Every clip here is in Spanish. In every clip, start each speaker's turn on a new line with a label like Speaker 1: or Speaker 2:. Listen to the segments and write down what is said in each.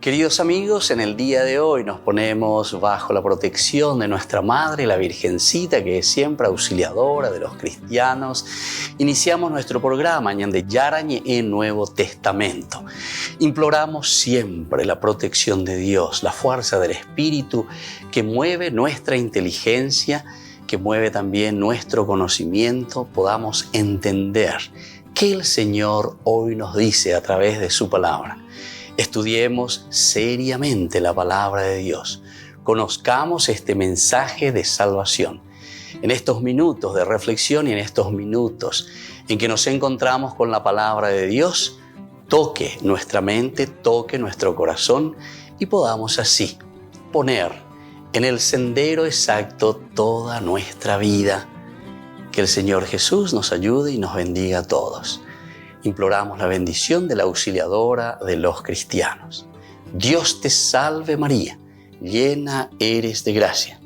Speaker 1: Queridos amigos, en el día de hoy nos ponemos bajo la protección de nuestra Madre, la Virgencita, que es siempre auxiliadora de los cristianos. Iniciamos nuestro programa Ñande Yarañe en Nuevo Testamento. Imploramos siempre la protección de Dios, la fuerza del Espíritu que mueve nuestra inteligencia, que mueve también nuestro conocimiento, podamos entender qué el Señor hoy nos dice a través de su palabra. Estudiemos seriamente la palabra de Dios. Conozcamos este mensaje de salvación. En estos minutos de reflexión y en estos minutos en que nos encontramos con la palabra de Dios, toque nuestra mente, toque nuestro corazón y podamos así poner en el sendero exacto toda nuestra vida. Que el Señor Jesús nos ayude y nos bendiga a todos. Imploramos la bendición de la auxiliadora de los cristianos. Dios te salve María, llena eres de gracia.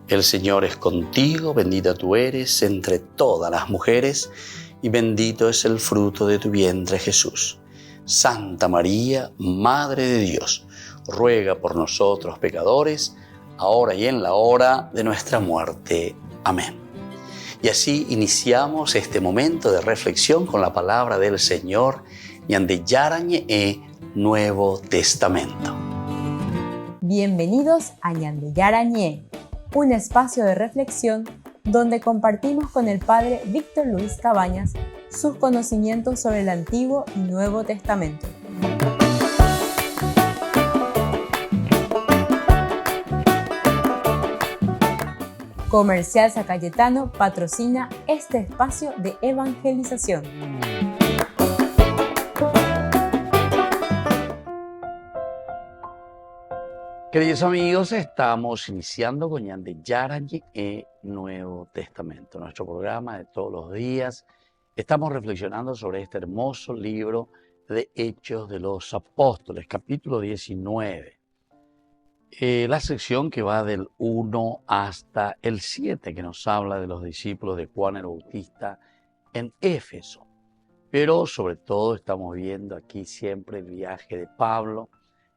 Speaker 1: El Señor es contigo, bendita tú eres entre todas las mujeres y bendito es el fruto de tu vientre Jesús. Santa María, Madre de Dios, ruega por nosotros pecadores, ahora y en la hora de nuestra muerte. Amén. Y así iniciamos este momento de reflexión con la palabra del Señor, Ñande Yarañe Nuevo Testamento.
Speaker 2: Bienvenidos a Ñande Yarañe, un espacio de reflexión donde compartimos con el Padre Víctor Luis Cabañas sus conocimientos sobre el Antiguo y Nuevo Testamento. Comercial San Cayetano patrocina este espacio de evangelización.
Speaker 1: Queridos amigos, estamos iniciando con Ñande Yarañe Nuevo Testamento, nuestro programa de todos los días. Estamos reflexionando sobre este hermoso libro de Hechos de los Apóstoles, capítulo 19. La sección que va del 1 hasta el 7, que nos habla de los discípulos de Juan el Bautista en Éfeso. Pero sobre todo estamos viendo aquí siempre el viaje de Pablo.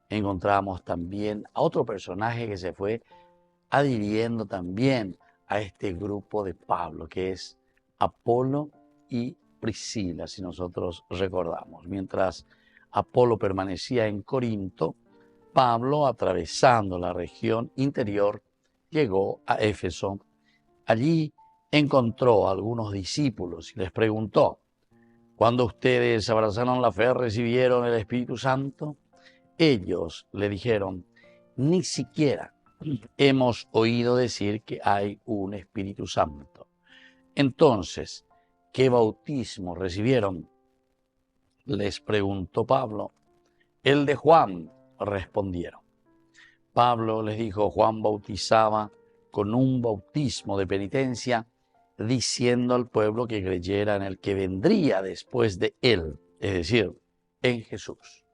Speaker 1: Encontramos también a otro personaje que se fue adhiriendo también a este grupo de Pablo, que es Apolo y Priscila, si nosotros recordamos. Mientras Apolo permanecía en Corinto, Pablo, atravesando la región interior, llegó a Éfeso. Allí encontró a algunos discípulos y les preguntó: ¿cuándo ustedes abrazaron la fe, recibieron el Espíritu Santo? Ellos le dijeron: ni siquiera hemos oído decir que hay un Espíritu Santo. Entonces, ¿qué bautismo recibieron?, les preguntó Pablo. El de Juan, respondieron. Pablo les dijo: Juan bautizaba con un bautismo de penitencia, diciendo al pueblo que creyera en el que vendría después de él, es decir, en Jesús.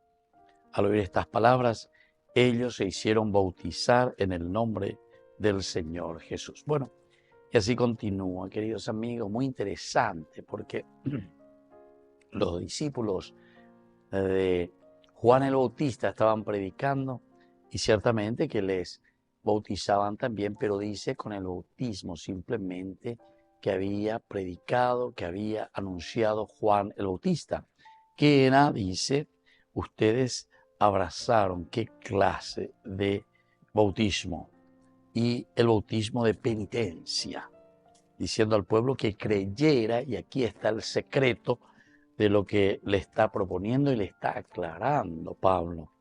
Speaker 1: Al oír estas palabras, ellos se hicieron bautizar en el nombre del Señor Jesús. Bueno, y así continúa, queridos amigos, muy interesante, porque los discípulos de Juan el Bautista estaban predicando y ciertamente que les bautizaban también, pero dice con el bautismo simplemente que había predicado, que había anunciado Juan el Bautista, que era, dice, ustedes abrazaron qué clase de bautismo, y el bautismo de penitencia, diciendo al pueblo que creyera, y aquí está el secreto de lo que le está proponiendo y le está aclarando Pablo.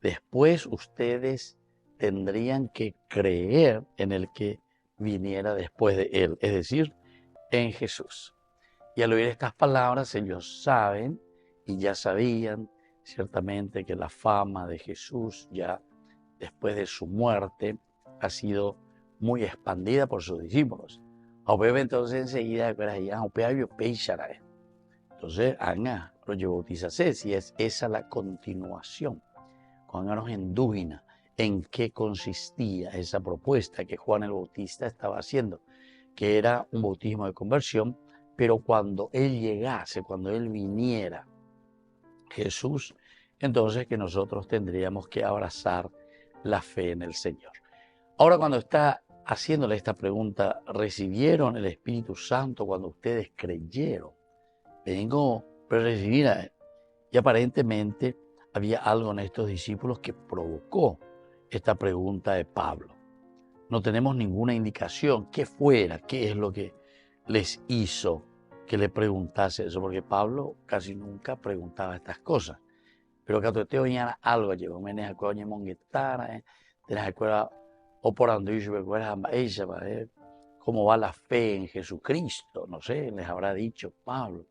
Speaker 1: Después ustedes tendrían que creer en el que viniera después de él, es decir, en Jesús. Y al oír estas palabras, ellos saben y ya sabían ciertamente que la fama de Jesús ya después de su muerte ha sido muy expandida por sus discípulos. Entonces enseguida, entonces, Ana lo llevó a bautizarse, si es esa la continuación. Pónganos en dúvida en qué consistía esa propuesta que Juan el Bautista estaba haciendo, que era un bautismo de conversión, pero cuando él llegase, cuando él viniera, Jesús, entonces que nosotros tendríamos que abrazar la fe en el Señor. Ahora, cuando está haciéndole esta pregunta, ¿recibieron el Espíritu Santo cuando ustedes creyeron? Vengo a recibir a Él. Y aparentemente había algo en estos discípulos que provocó esta pregunta de Pablo. No tenemos ninguna indicación qué fuera, qué es lo que les hizo que le preguntase eso, porque Pablo casi nunca preguntaba estas cosas. Pero que te oían algo, llegó menes a coño monguetara, de las escuelas o por andillo, cómo va la fe en Jesucristo, no sé, les habrá dicho Pablo.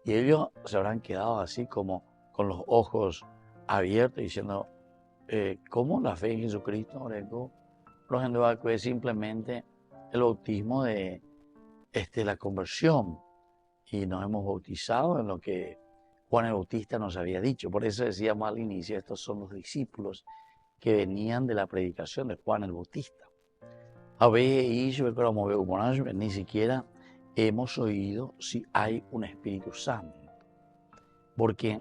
Speaker 1: Y ellos se habrán quedado así como con los ojos abiertos diciendo, ¿cómo la fe en Jesucristo? Por ejemplo, es simplemente el bautismo de la conversión. Y nos hemos bautizado en lo que Juan el Bautista nos había dicho. Por eso decíamos al inicio, estos son los discípulos que venían de la predicación de Juan el Bautista. A veces, ni siquiera hemos oído si hay un Espíritu Santo. Porque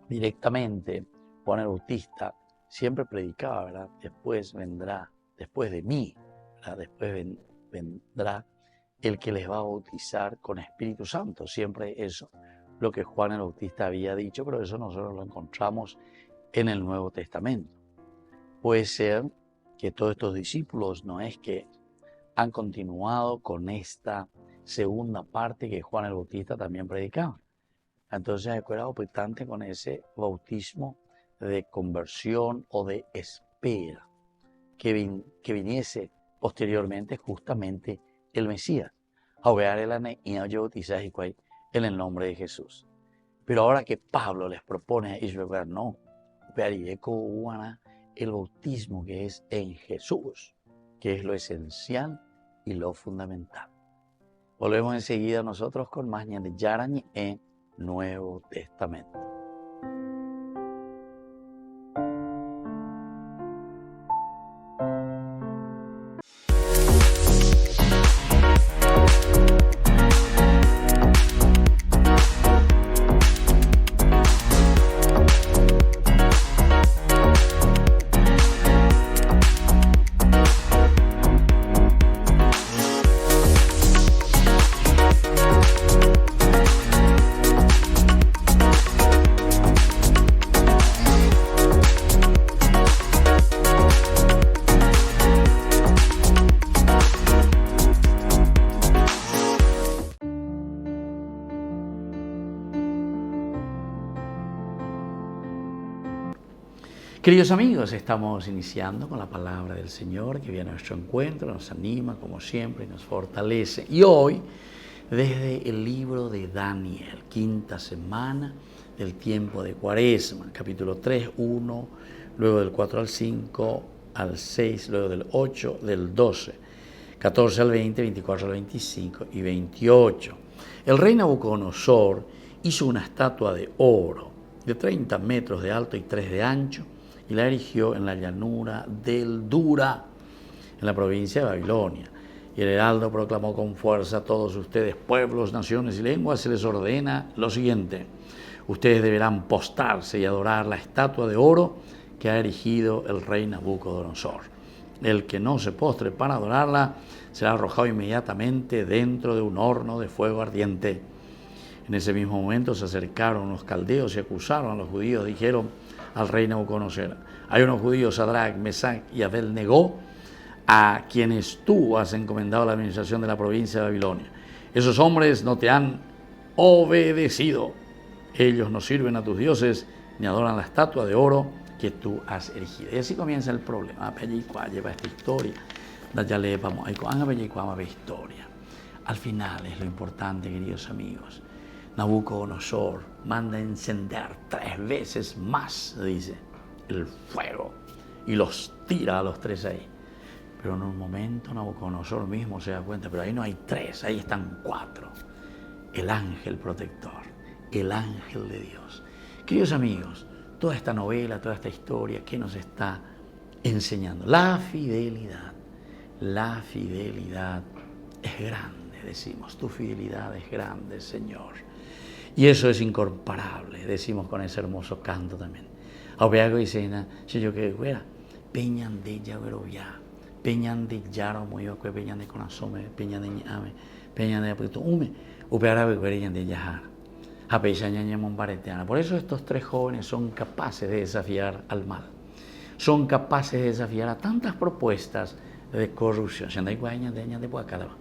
Speaker 1: directamente Juan el Bautista siempre predicaba, ¿verdad? Después vendrá, después de mí, ¿verdad? Después vendrá el que les va a bautizar con Espíritu Santo. Siempre eso, lo que Juan el Bautista había dicho, pero eso nosotros lo encontramos en el Nuevo Testamento. Puede ser que todos estos discípulos no es que han continuado con esta segunda parte que Juan el Bautista también predicaba. Entonces, acuerdo bastante con ese bautismo de conversión o de espera que viniese posteriormente justamente el Mesías. En el nombre de Jesús. Pero ahora que Pablo les propone a Israel, no, el bautismo que es en Jesús, que es lo esencial y lo fundamental. Volvemos enseguida nosotros con más de Yarañi en Nuevo Testamento. Queridos amigos, estamos iniciando con la palabra del Señor que viene a nuestro encuentro, nos anima como siempre y nos fortalece. Y hoy, desde el libro de Daniel, quinta semana del tiempo de Cuaresma, capítulo 3, 1, luego del 4 al 5, al 6, luego del 8, del 12, 14 al 20, 24 al 25 y 28. El rey Nabucodonosor hizo una estatua de oro de 30 metros de alto y 3 de ancho, y la erigió en la llanura del Dura, en la provincia de Babilonia. Y el heraldo proclamó con fuerza a todos ustedes, pueblos, naciones y lenguas, se les ordena lo siguiente: ustedes deberán postrarse y adorar la estatua de oro que ha erigido el rey Nabucodonosor. El que no se postre para adorarla será arrojado inmediatamente dentro de un horno de fuego ardiente. En ese mismo momento se acercaron los caldeos y acusaron a los judíos, dijeron al rey Nabucodonosor: hay unos judíos, Sadrach, Mesach y Abednego, a quienes tú has encomendado la administración de la provincia de Babilonia. Esos hombres no te han obedecido. Ellos no sirven a tus dioses ni adoran la estatua de oro que tú has erigido. Y así comienza el problema. Lleva esta historia. Historia. Al final es lo importante, queridos amigos. Nabucodonosor manda encender 3 veces más, dice, el fuego y los tira a los 3 ahí. Pero en un momento Nabucodonosor mismo se da cuenta, pero ahí no hay 3, ahí están 4. El ángel protector, el ángel de Dios. Queridos amigos, toda esta novela, toda esta historia, ¿qué nos está enseñando? La fidelidad es grande, decimos, tu fidelidad es grande, Señor. Y eso es incomparable, decimos con ese hermoso canto también. Abeago y cena, si yo que fuera, peñan de ya verovia, peñan de yaro moyo que peñan de conasome, peñan de ñame, peñan de apuesto ume, upeara beguerían de yajar, apechaña mombareteana. Por eso estos tres jóvenes son capaces de desafiar al mal, son capaces de desafiar a tantas propuestas de corrupción. Si andáis guañas de años de Puacalaba,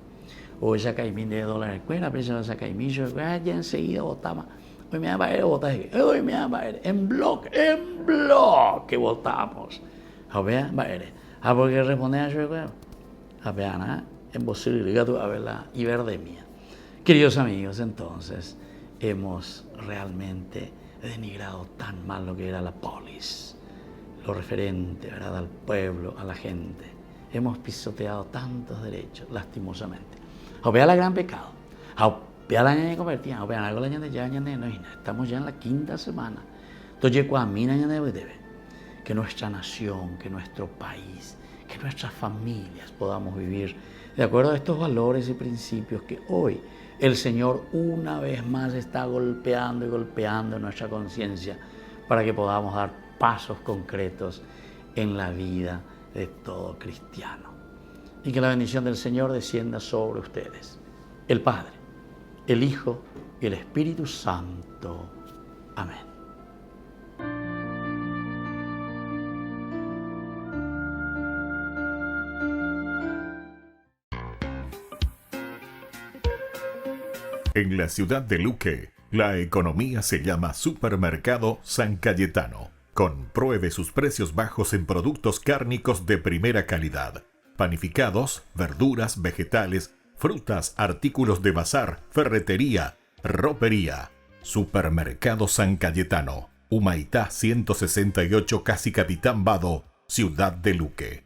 Speaker 1: o esa caimín de $, cuela, pero esa caimillo, ya enseguida votaba. Hoy me va a ir a votar, hoy me va a ir en bloque votamos. A ver, va a ir. A porque responde a yo, a ver, en posibilidad de ver la iberdemia. Queridos amigos, entonces, hemos realmente denigrado tan mal lo que era la polis, lo referente, ¿verdad?, al pueblo, a la gente. Hemos pisoteado tantos derechos, lastimosamente. A ver, la gran pecado. A la ñaña convertida, a ver, algo la ñaña ya no, estamos ya en la 5ª semana. Entonces, cuando a mí ñaña debe que nuestra nación, que nuestro país, que nuestras familias podamos vivir de acuerdo a estos valores y principios que hoy el Señor una vez más está golpeando y golpeando nuestra conciencia para que podamos dar pasos concretos en la vida de todo cristiano. Y que la bendición del Señor descienda sobre ustedes, el Padre, el Hijo y el Espíritu Santo. Amén.
Speaker 3: En la ciudad de Luque, la economía se llama Supermercado San Cayetano. Compruebe sus precios bajos en productos cárnicos de primera calidad. Panificados, verduras, vegetales, frutas, artículos de bazar, ferretería, ropería. Supermercado San Cayetano, Humaitá 168, Casi Capitán Vado, ciudad de Luque.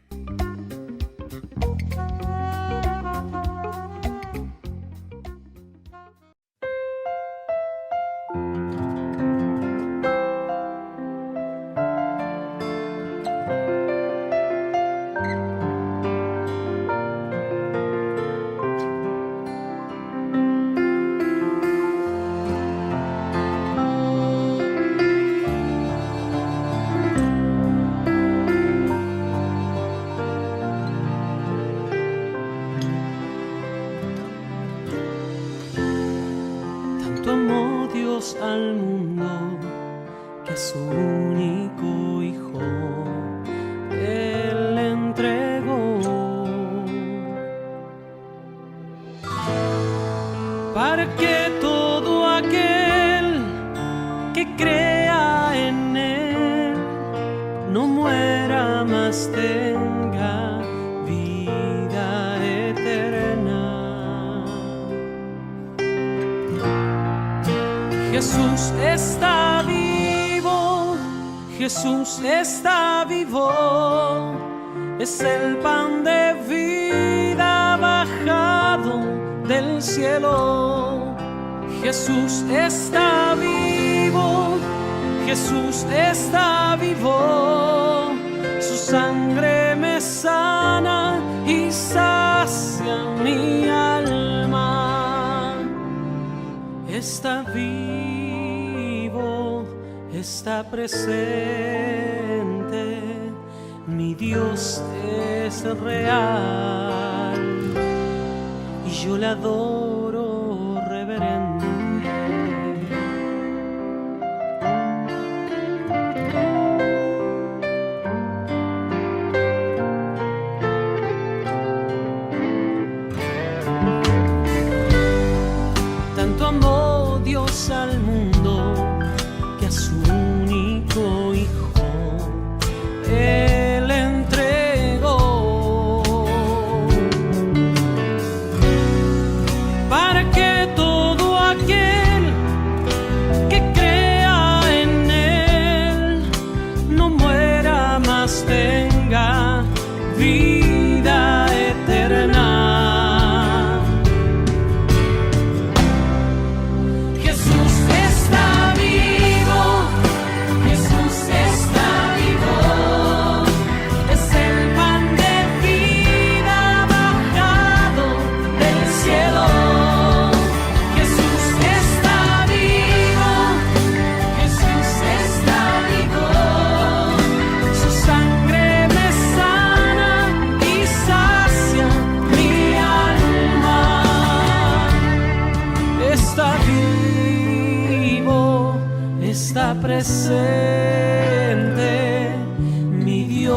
Speaker 4: Amó Dios al mundo que a su único Hijo Él le entregó, para que todo aquel que crea en Él no muera, mas tenga vida eterna. Jesús está vivo, Jesús está vivo, es el pan de vida bajado del cielo. Jesús está vivo, Jesús está vivo, su sangre me sana y sacia mi alma. Está vivo, está presente, mi Dios es real y yo le adoro reverente. Tanto amó Dios al mundo que a su único Hijo Él entregó,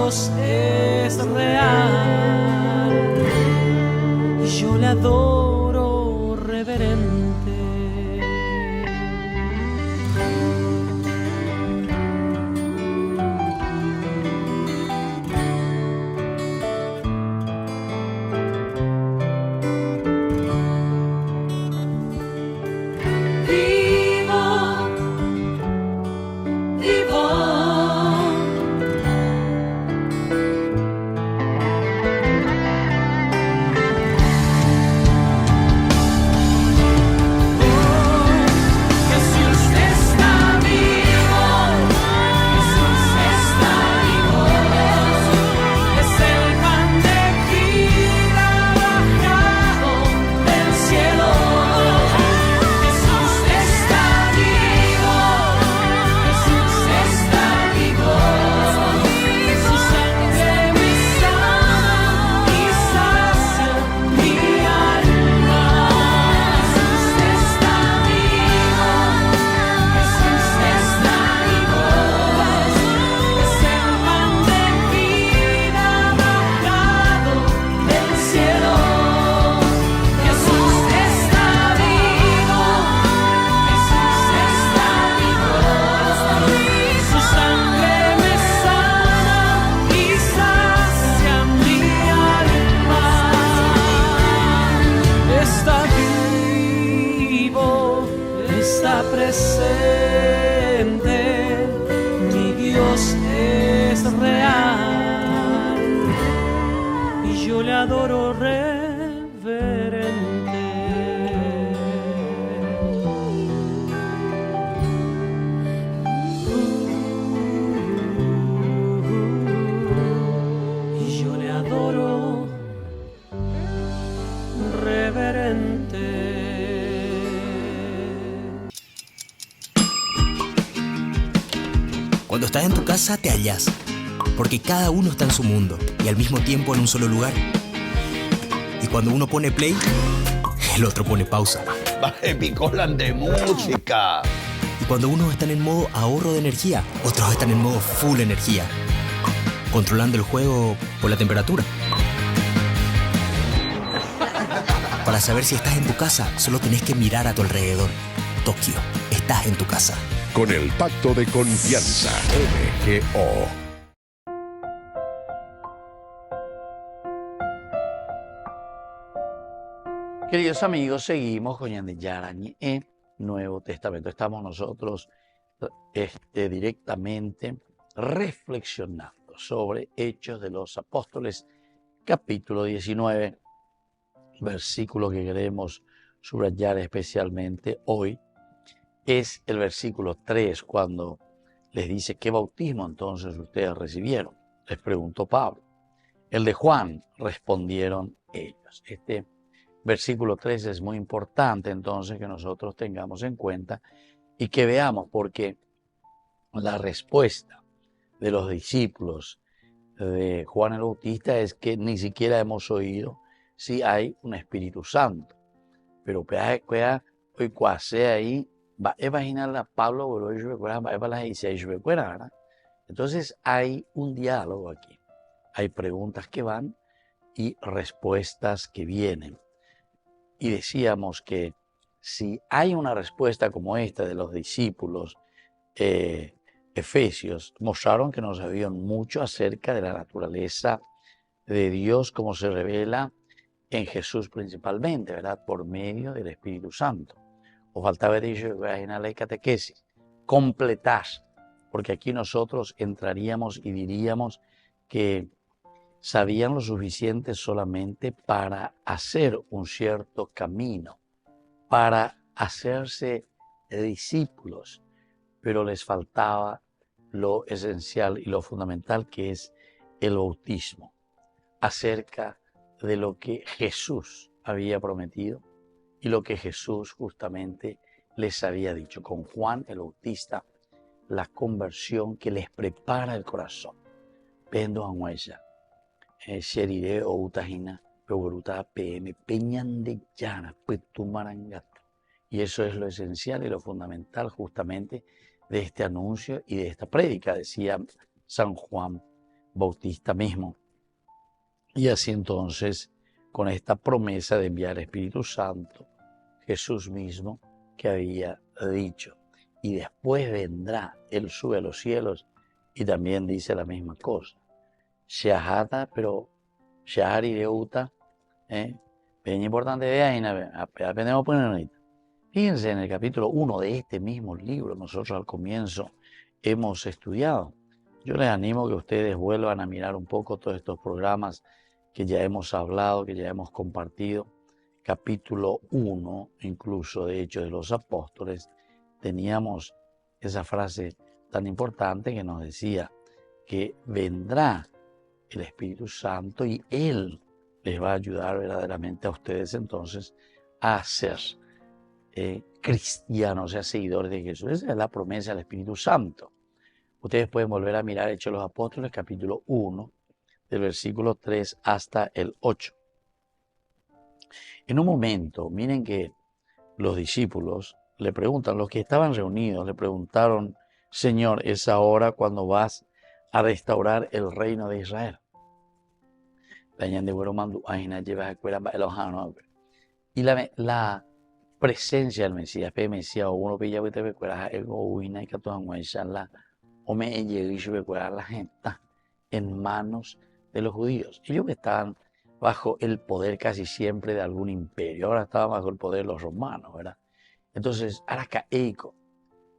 Speaker 4: Dios es real y yo le adoro reverente. Adoro reverente. Y yo le adoro reverente.
Speaker 5: Cuando estás en tu casa te hallas, porque cada uno está en su mundo y al mismo tiempo en un solo lugar. Y cuando uno pone play, el otro pone pausa.
Speaker 1: Baje picolan de música.
Speaker 5: Y cuando unos están en modo ahorro de energía, otros están en modo full energía, controlando el juego por la temperatura. Para saber si estás en tu casa, solo tenés que mirar a tu alrededor. Tokio, estás en tu casa.
Speaker 3: Con el Pacto de Confianza, MGO.
Speaker 1: Queridos amigos, seguimos con Yarañi en Nuevo Testamento. Estamos nosotros directamente reflexionando sobre Hechos de los Apóstoles, capítulo 19, versículo que queremos subrayar especialmente hoy. Es el versículo 3, cuando les dice: ¿qué bautismo entonces ustedes recibieron? Les preguntó Pablo. El de Juan, respondieron ellos. Este versículo 3 es muy importante entonces que nosotros tengamos en cuenta y que veamos, porque la respuesta de los discípulos de Juan el Bautista es que ni siquiera hemos oído si hay un Espíritu Santo. Pero hoy cuase ahí va a imaginar a Pablo, entonces hay un diálogo aquí. Hay preguntas que van y respuestas que vienen. Y decíamos que si hay una respuesta como esta de los discípulos efesios, mostraron que no sabían mucho acerca de la naturaleza de Dios como se revela en Jesús principalmente, ¿verdad? Por medio del Espíritu Santo. O faltaba decir, en la catequesis, completar, porque aquí nosotros entraríamos y diríamos que sabían lo suficiente solamente para hacer un cierto camino, para hacerse discípulos, pero les faltaba lo esencial y lo fundamental, que es el bautismo, acerca de lo que Jesús había prometido y lo que Jesús justamente les había dicho. Con Juan el Bautista, la conversión que les prepara el corazón. Pendo a huella. Sherire o Utahina, Peoruta PM, Peñan de Llana, Petumarangato. Y eso es lo esencial y lo fundamental justamente de este anuncio y de esta prédica, decía San Juan Bautista mismo. Y así entonces, con esta promesa de enviar el Espíritu Santo, Jesús mismo que había dicho. Y después vendrá, Él sube a los cielos y también dice la misma cosa. Shahata, pero Shahari Reuta, bien importante de ahí, aprendemos a poner ahorita. Fíjense, en el capítulo 1 de este mismo libro, nosotros al comienzo hemos estudiado. Yo les animo a que ustedes vuelvan a mirar un poco todos estos programas que ya hemos hablado, que ya hemos compartido. Capítulo 1, incluso de Hechos de los Apóstoles, teníamos esa frase tan importante que nos decía que vendrá el Espíritu Santo y Él les va a ayudar verdaderamente a ustedes entonces a ser cristianos, o sea, seguidores de Jesús. Esa es la promesa del Espíritu Santo. Ustedes pueden volver a mirar Hechos de los Apóstoles, capítulo 1, del versículo 3 hasta el 8. En un momento, miren que los discípulos le preguntan, los que estaban reunidos, le preguntaron, Señor, ¿es ahora cuando vas a restaurar el reino de Israel? Y la presencia del Mesías, uno pilla que te recuerda la gente en manos de los judíos. Ellos que estaban bajo el poder casi siempre de algún imperio, ahora estaban bajo el poder de los romanos, ¿verdad? Entonces, Aracaeico,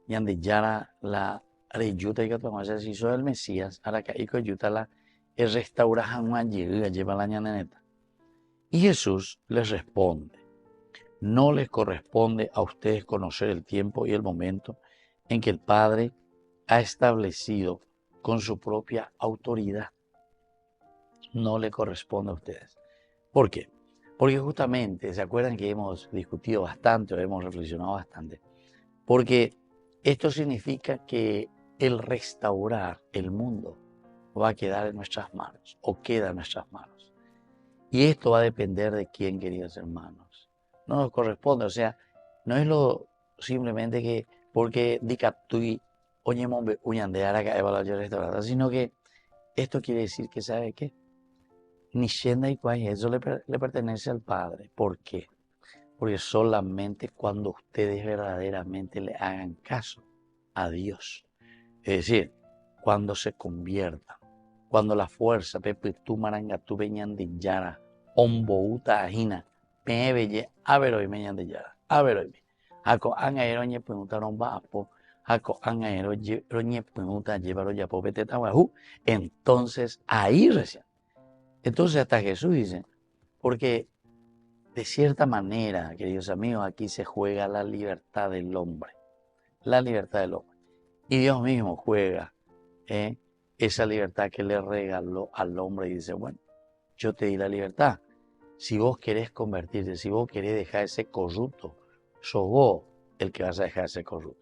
Speaker 1: y ande ya la reyuta y que se hizo el Mesías, Aracaeico yuta la restauración allí, lleva la ñaneta. Y Jesús les responde, no les corresponde a ustedes conocer el tiempo y el momento en que el Padre ha establecido con su propia autoridad. No le corresponde a ustedes. ¿Por qué? Porque justamente, ¿se acuerdan que hemos discutido bastante o hemos reflexionado bastante? Porque esto significa que el restaurar el mundo va a quedar en nuestras manos o queda en nuestras manos. Y esto va a depender de quién, queridos hermanos. No nos corresponde, o sea, no es lo simplemente que porque dicatui oñemombe uñandeara que evaluar restaurada, sino que esto quiere decir que, ¿sabe qué? Ni Shenda y Kwai, eso le pertenece al Padre. ¿Por qué? Porque solamente cuando ustedes verdaderamente le hagan caso a Dios, es decir, cuando se conviertan, cuando la fuerza, Pepe, tú maranga, tú veñan de yara, ombouta ajina, pebeye, averoi meñan de yara, averoi. Ako angaero ñe preguntaron vapo, ako angaero ñe pregunta llevaron ya popete tawahu. Entonces ahí recién. Entonces hasta Jesús dice, porque de cierta manera, queridos amigos, aquí se juega la libertad del hombre. La libertad del hombre. Y Dios mismo juega esa libertad que le regaló al hombre y dice, bueno, yo te di la libertad. Si vos querés convertirte, si vos querés dejar ese corrupto, sos vos el que vas a dejar ese corrupto.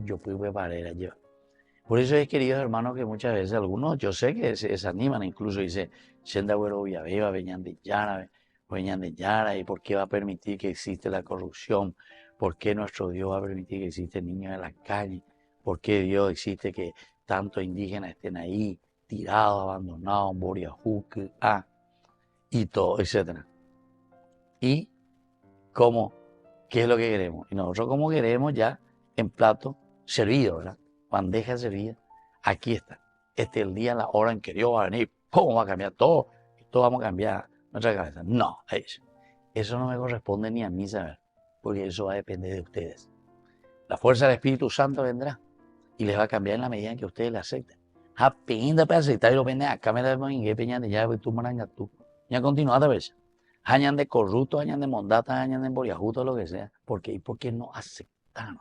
Speaker 1: Yo puedo preparar yo. Por eso es, queridos hermanos, que muchas veces algunos, yo sé que se desaniman, incluso dice, Shenda Güero Villaveva, veñan de Yara, ¿y por qué va a permitir que existe la corrupción? ¿Por qué nuestro Dios va a permitir que existen niños en la calle? ¿Por qué Dios existe que tantos indígenas estén ahí, tirados, abandonados, en Boriajuque, y todo, etcétera? ¿Y cómo? ¿Qué es lo que queremos? Y nosotros como queremos ya en plato servido, ¿verdad? Bandeja servida, aquí está. Este es el día, la hora en que Dios va a venir. ¿Cómo va a cambiar todo? Todo vamos a cambiar nuestra cabeza. No, eso no me corresponde ni a mí saber, porque eso va a depender de ustedes. La fuerza del Espíritu Santo vendrá y les va a cambiar en la medida en que ustedes la acepten. Pinda para aceptar y lo venden acá, me da en peña de llave, tú maranga tú. Ya continuada a veces. Hañan de corrupto, hañan de mondata, hañan de boriajuto, lo que sea. ¿Por qué? ¿Y por qué no aceptaron?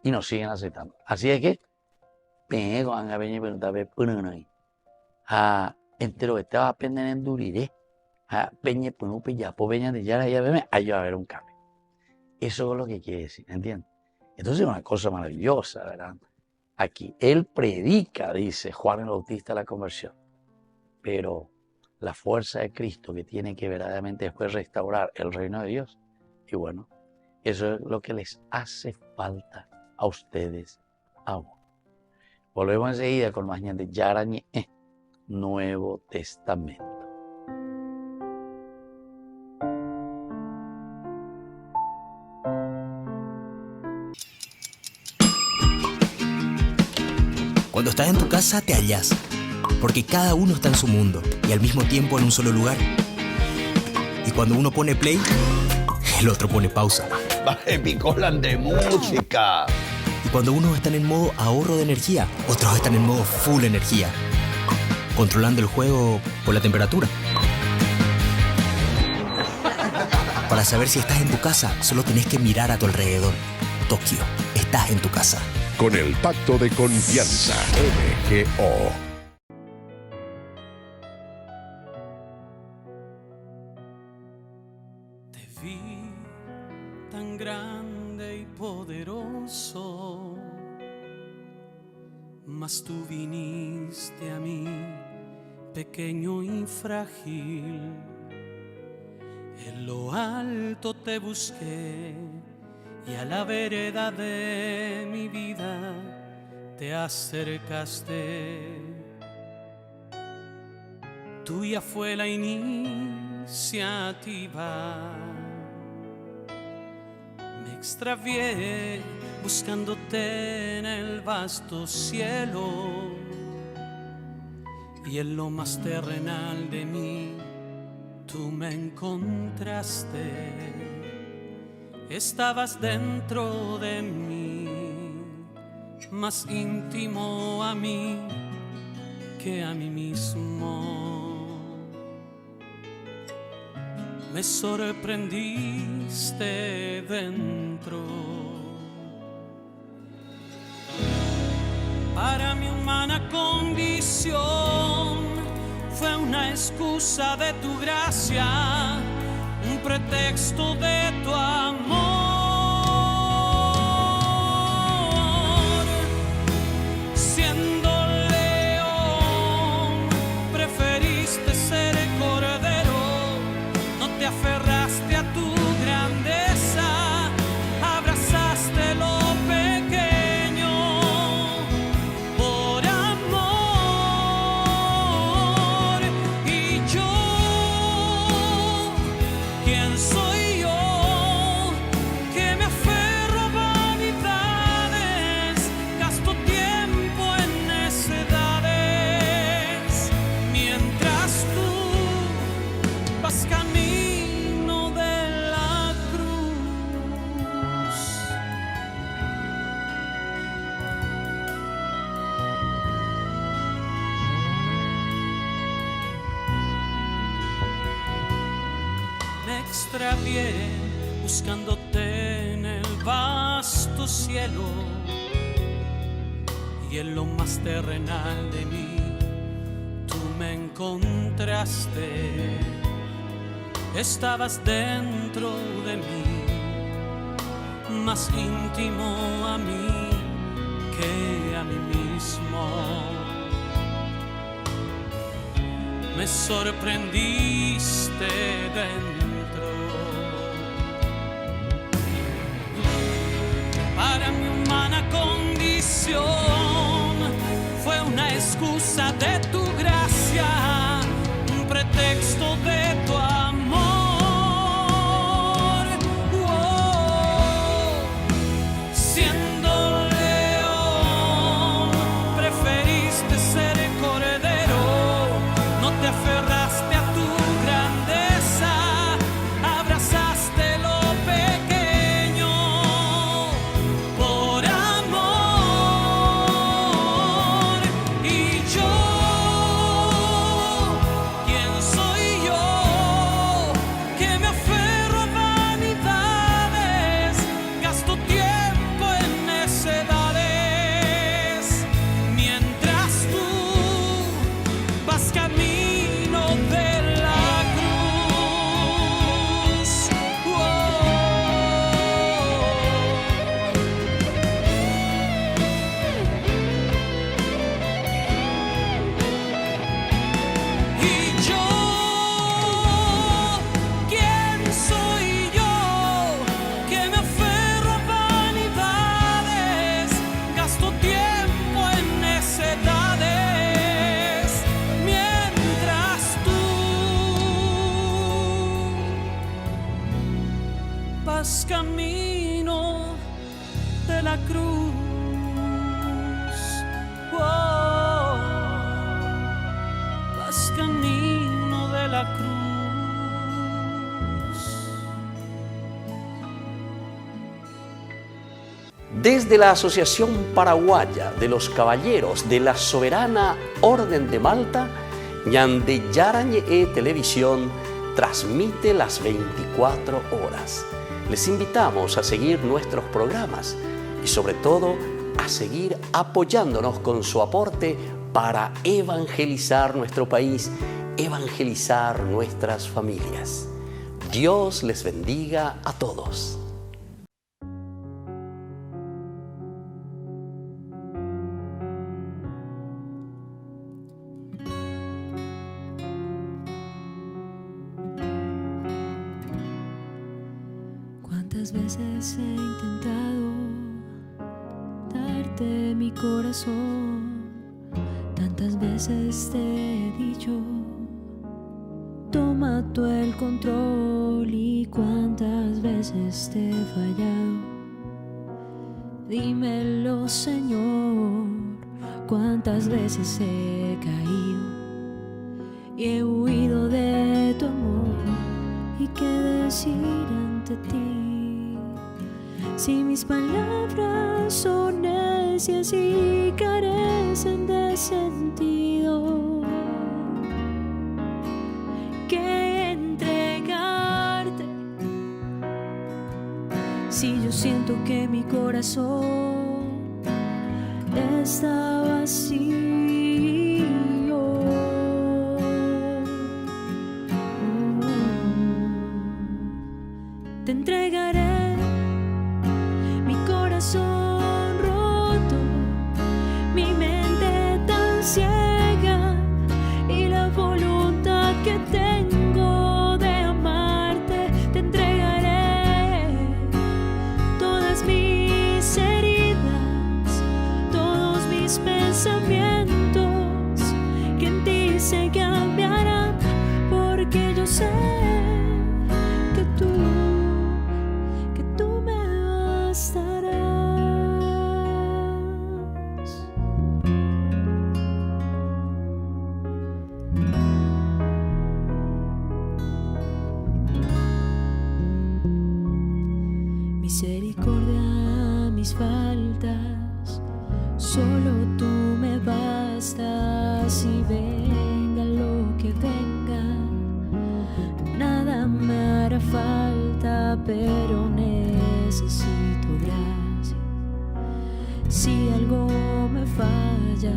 Speaker 1: Y nos siguen aceptando. Así es que pero entero que estaba pendiente en duriré. Peñe, pues, ya, pues, veña de ya, ahí va a haber un cambio. Eso es lo que quiere decir, ¿entiendes? Entonces es una cosa maravillosa, ¿verdad? Aquí, él predica, dice Juan el Bautista, la conversión. Pero la fuerza de Cristo que tiene que verdaderamente después restaurar el reino de Dios. Y bueno, eso es lo que les hace falta a ustedes ahora. Volvemos enseguida con más de Yarañe. Nuevo Testamento.
Speaker 5: Cuando estás en tu casa te hallas, porque cada uno está en su mundo y al mismo tiempo en un solo lugar. Y cuando uno pone play, el otro pone pausa.
Speaker 1: Baje picolan de música.
Speaker 5: Y cuando unos están en modo ahorro de energía, otros están en modo full energía, controlando el juego por la temperatura. Para saber si estás en tu casa, solo tenés que mirar a tu alrededor. Tokio, estás en tu casa.
Speaker 6: Con el Pacto de Confianza, MGO.
Speaker 4: Te vi tan grande y poderoso, mas tú viniste a mí, pequeño y frágil. En lo alto te busqué y a la vereda de mi vida te acercaste. Tuya fue la iniciativa. Me extravié buscándote en el vasto cielo, y en lo más terrenal de mí tú me encontraste. Estabas dentro de mí, más íntimo a mí que a mí mismo. Me sorprendiste dentro. Para mi humana condición fue una excusa de tu gracia, un pretexto de tu amor. Siendo león, preferiste ser cordero. No te aferraste a tu grandeza, abrazaste lo pequeño por amor. Y yo, ¿quién soy yo que me aferro a vanidades? Gasto tiempo en necedades, mientras tú vas camino de la cruz. Me extravié buscándote en el vasto cielo, y en lo más terrenal de mí tú me encontraste. Estabas dentro de mí, más íntimo a mí que a mí mismo. Me sorprendiste dentro. Para mi humana condición fue una excusa de tu gracia, un pretexto de tu amor. Siendo león, preferiste ser cordero. No te aferraste a tu grandeza, abrazaste lo pequeño por amor. Y yo, camino de la cruz. Oh, vas camino de la cruz.
Speaker 1: Desde la Asociación Paraguaya de los Caballeros de la Soberana Orden de Malta, Ñande Yarañe Televisión transmite las 24 horas. Les invitamos a seguir nuestros programas y sobre todo a seguir apoyándonos con su aporte para evangelizar nuestro país, evangelizar nuestras familias. Dios les bendiga a todos.
Speaker 7: ¿Cuántas veces he intentado darte mi corazón? Tantas veces te he dicho, toma tú el control. Y cuántas veces te he fallado. Dímelo, Señor, cuántas veces he caído y he huido de tu amor. ¿Y qué decir ante ti? Si mis palabras son necias y carecen de sentido, ¿qué entregarte? Si yo siento que mi corazón está vacío. Te entregaré mi corazón roto, mi mente tan ciega y la voluntad que tengo de amarte. Te entregaré todas mis heridas, todos mis pensamientos que en ti se cambiarán, porque yo sé que tú misericordia, mis faltas, solo tú me bastas. Y venga lo que venga, nada me hará falta, pero necesito gracia. Si algo me falla,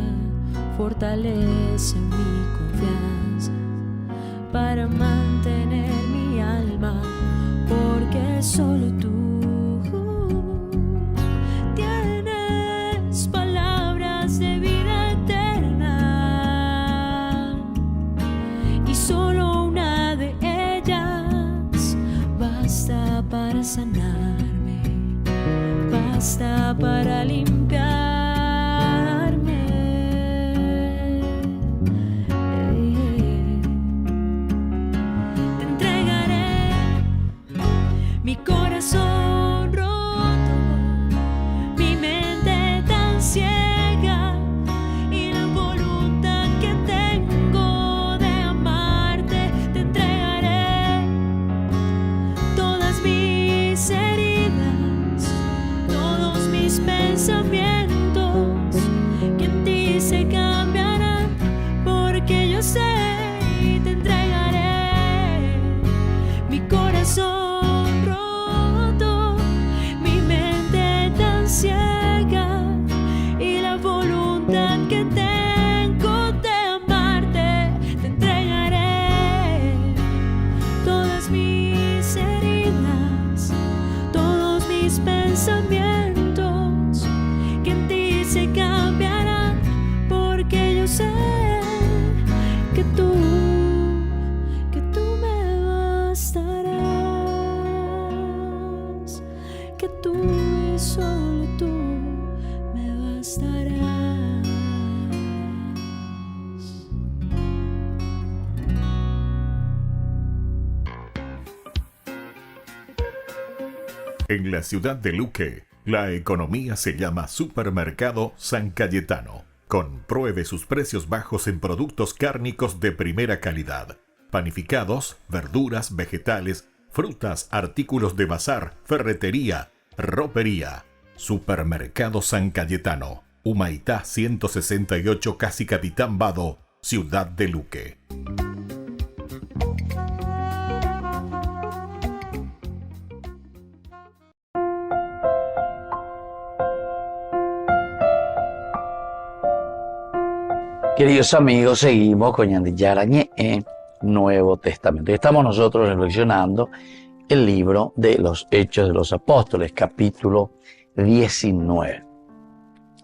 Speaker 7: fortalece mi confianza para mantener mi alma, porque solo tú tienes palabras de vida eterna, y solo una de ellas basta para sanarme, basta para limpiarme. Te entregaré mi corazón roto, mi mente tan ciega y la voluntad que tengo de amarte. Te entregaré todas mis heridas, todos mis pensamientos
Speaker 3: En la ciudad de Luque, la economía se llama Supermercado San Cayetano. Compruebe sus precios bajos en productos cárnicos de primera calidad. Panificados, verduras, vegetales, frutas, artículos de bazar, ferretería, ropería. Supermercado San Cayetano, Humaitá 168, Casi Capitán Vado, ciudad de Luque.
Speaker 1: Queridos amigos, seguimos con Ñande Yarañé en Nuevo Testamento. Y estamos nosotros reflexionando el libro de los Hechos de los Apóstoles, capítulo 19.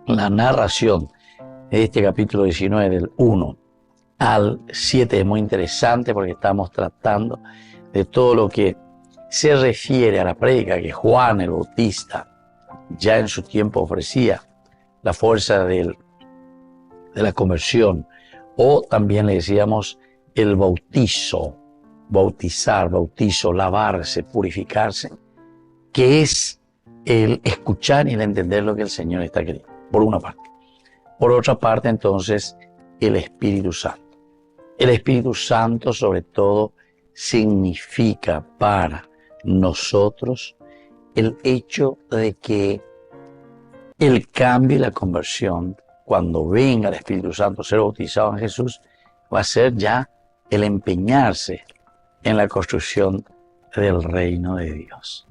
Speaker 1: La narración de este capítulo 19, del 1 al 7, es muy interesante porque estamos tratando de todo lo que se refiere a la prédica que Juan el Bautista ya en su tiempo ofrecía, la fuerza de la conversión, o también le decíamos el bautizo, bautizar, bautizo, lavarse, purificarse, que es el escuchar y el entender lo que el Señor está queriendo, por una parte. Por otra parte, entonces, el Espíritu Santo. El Espíritu Santo, sobre todo, significa para nosotros el hecho de que el cambio y la conversión, cuando venga el Espíritu Santo, ser bautizado en Jesús, va a ser ya el empeñarse en la construcción del reino de Dios.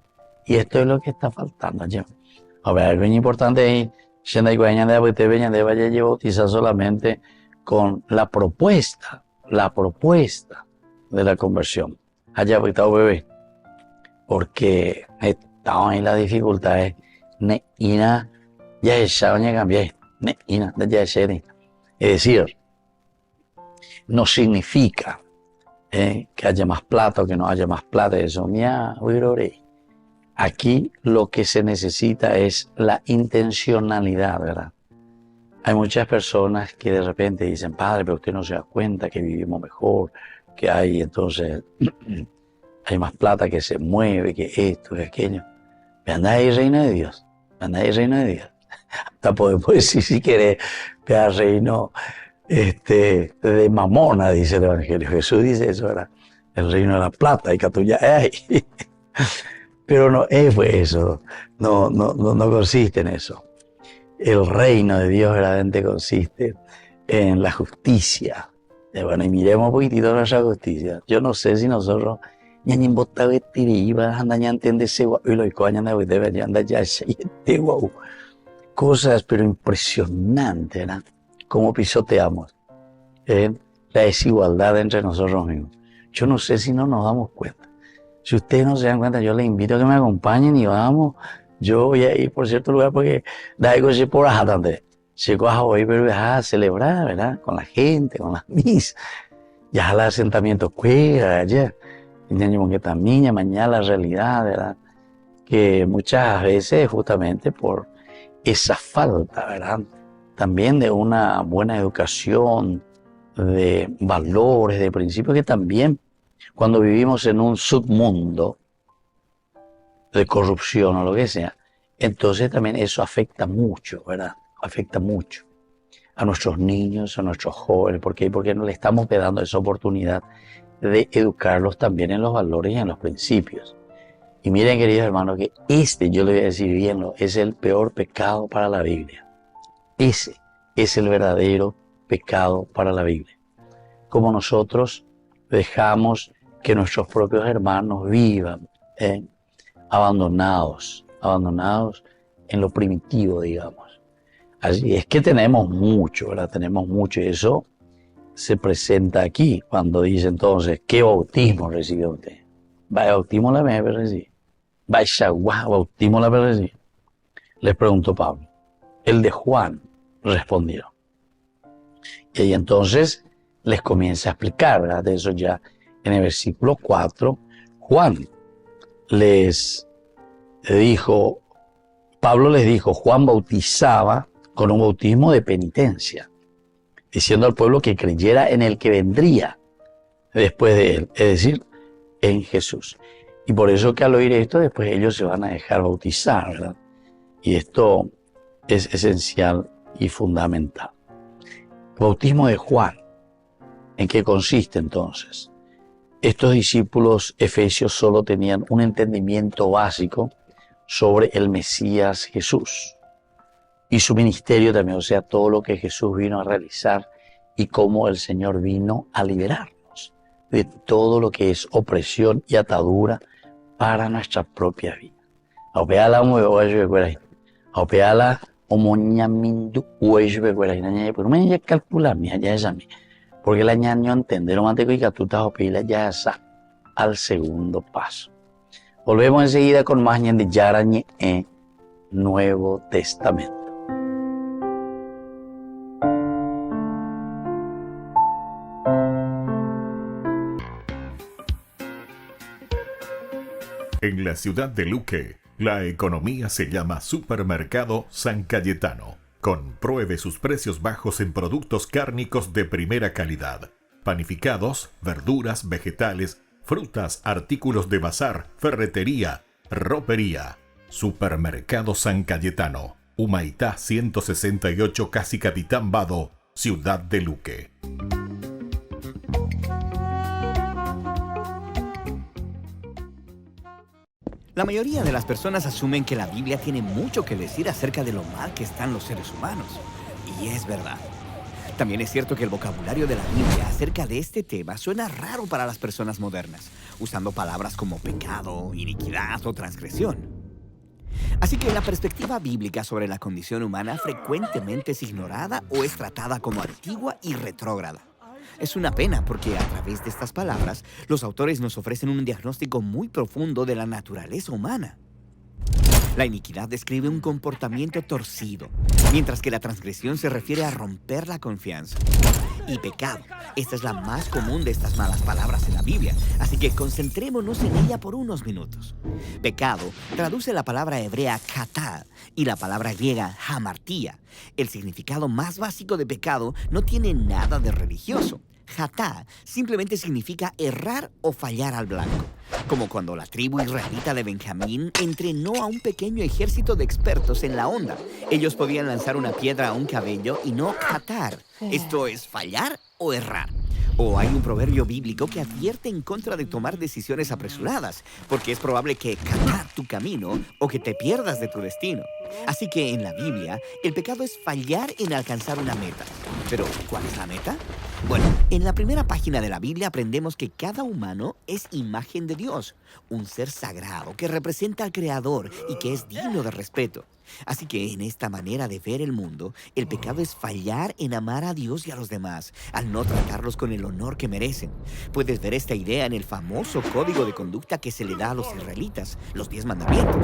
Speaker 1: Y esto es lo que está faltando allá. Ahora, algo importante es que usted vaya a bautizar solamente con la propuesta de la conversión. Allá está bebé. Porque estamos en las dificultades. Es decir, no significa que haya más plata o que no haya más plata. Eso, aquí lo que se necesita es la intencionalidad, ¿verdad? Hay muchas personas que de repente dicen, padre, pero usted no se da cuenta que vivimos mejor, que hay entonces hay más plata que se mueve, que esto, que aquello. Me anda ahí, reino de Dios. Me anda ahí, reino de Dios. Hasta podemos decir, si querés, vea reino de mamona, dice el Evangelio. Jesús dice eso, ¿verdad? El reino de la plata, y que tú ya hay. Pero no es eso, no consiste en eso. El reino de Dios verdaderamente consiste en la justicia. Bueno, y miremos un poquitito nuestra justicia. Yo no sé si nosotros cosas pero impresionantes, ¿verdad? Cómo pisoteamos la desigualdad entre nosotros mismos. Yo no sé si no nos damos cuenta. Si ustedes no se dan cuenta, yo les invito a que me acompañen y vamos. Yo voy a ir por cierto lugar porque da algo así por allá donde se coja hoy, pero a celebrar, ¿verdad? Con la gente, con las misas. Ya el asentamiento fuera allá. Y que también mañana la realidad, ¿verdad? Que muchas veces justamente por esa falta, ¿verdad? También de una buena educación, de valores, de principios, que también cuando vivimos en un submundo de corrupción o lo que sea, entonces también eso afecta mucho, ¿verdad? Afecta mucho a nuestros niños, a nuestros jóvenes. ¿Por qué? Porque no le estamos dando esa oportunidad de educarlos también en los valores y en los principios. Y miren, queridos hermanos, que yo le voy a decir bien, es el peor pecado para la Biblia. Ese es el verdadero pecado para la Biblia. Como nosotros dejamos que nuestros propios hermanos vivan abandonados en lo primitivo, digamos. Así es que tenemos mucho, ¿verdad? Tenemos mucho, y eso se presenta aquí cuando dice entonces, ¿qué bautismo recibió usted? Vaya bautismo la me recibí. Vaya bautismo la recibí. Les preguntó Pablo. El de Juan respondió. Y ahí entonces les comienza a explicar, ¿verdad? De eso ya en el versículo 4, Pablo les dijo, Juan bautizaba con un bautismo de penitencia, diciendo al pueblo que creyera en el que vendría después de él, es decir, en Jesús. Y por eso que al oír esto, después ellos se van a dejar bautizar, ¿verdad? Y esto es esencial y fundamental. El bautismo de Juan, ¿en qué consiste entonces? Estos discípulos efesios solo tenían un entendimiento básico sobre el Mesías Jesús y su ministerio también, o sea, todo lo que Jesús vino a realizar y cómo el Señor vino a liberarnos de todo lo que es opresión y atadura para nuestra propia vida. Aopeala aopeala omoñamindu uejubeguerainaña calcular mi allá es a mí. Porque la ñaño entender manteco y catutas opila ya esa al segundo paso. Volvemos enseguida con más ñan de Yarañe en Nuevo Testamento.
Speaker 3: En la ciudad de Luque, la economía se llama Supermercado San Cayetano. Compruebe sus precios bajos en productos cárnicos de primera calidad. Panificados, verduras, vegetales, frutas, artículos de bazar, ferretería, ropería. Supermercado San Cayetano. Humaitá 168 Casi Capitán Vado, ciudad de Luque.
Speaker 8: La mayoría de las personas asumen que la Biblia tiene mucho que decir acerca de lo mal que están los seres humanos. Y es verdad. También es cierto que el vocabulario de la Biblia acerca de este tema suena raro para las personas modernas, usando palabras como pecado, iniquidad o transgresión. Así que la perspectiva bíblica sobre la condición humana frecuentemente es ignorada o es tratada como antigua y retrógrada. Es una pena porque a través de estas palabras, los autores nos ofrecen un diagnóstico muy profundo de la naturaleza humana. La iniquidad describe un comportamiento torcido, mientras que la transgresión se refiere a romper la confianza. Y pecado, esta es la más común de estas malas palabras en la Biblia, así que concentrémonos en ella por unos minutos. Pecado traduce la palabra hebrea katá y la palabra griega hamartía. El significado más básico de pecado no tiene nada de religioso. Hatá simplemente significa errar o fallar al blanco, como cuando la tribu israelita de Benjamín entrenó a un pequeño ejército de expertos en la onda. Ellos podían lanzar una piedra a un cabello y no hatar. Esto es fallar o errar. O hay un proverbio bíblico que advierte en contra de tomar decisiones apresuradas, porque es probable que catar tu camino o que te pierdas de tu destino. Así que en la Biblia, el pecado es fallar en alcanzar una meta. ¿Pero cuál es la meta? Bueno, en la primera página de la Biblia aprendemos que cada humano es imagen de Dios, un ser sagrado que representa al Creador y que es digno de respeto. Así que en esta manera de ver el mundo, el pecado es fallar en amar a Dios y a los demás, al no tratarlos con el honor que merecen. Puedes ver esta idea en el famoso código de conducta que se le da a los israelitas, los 10 mandamientos.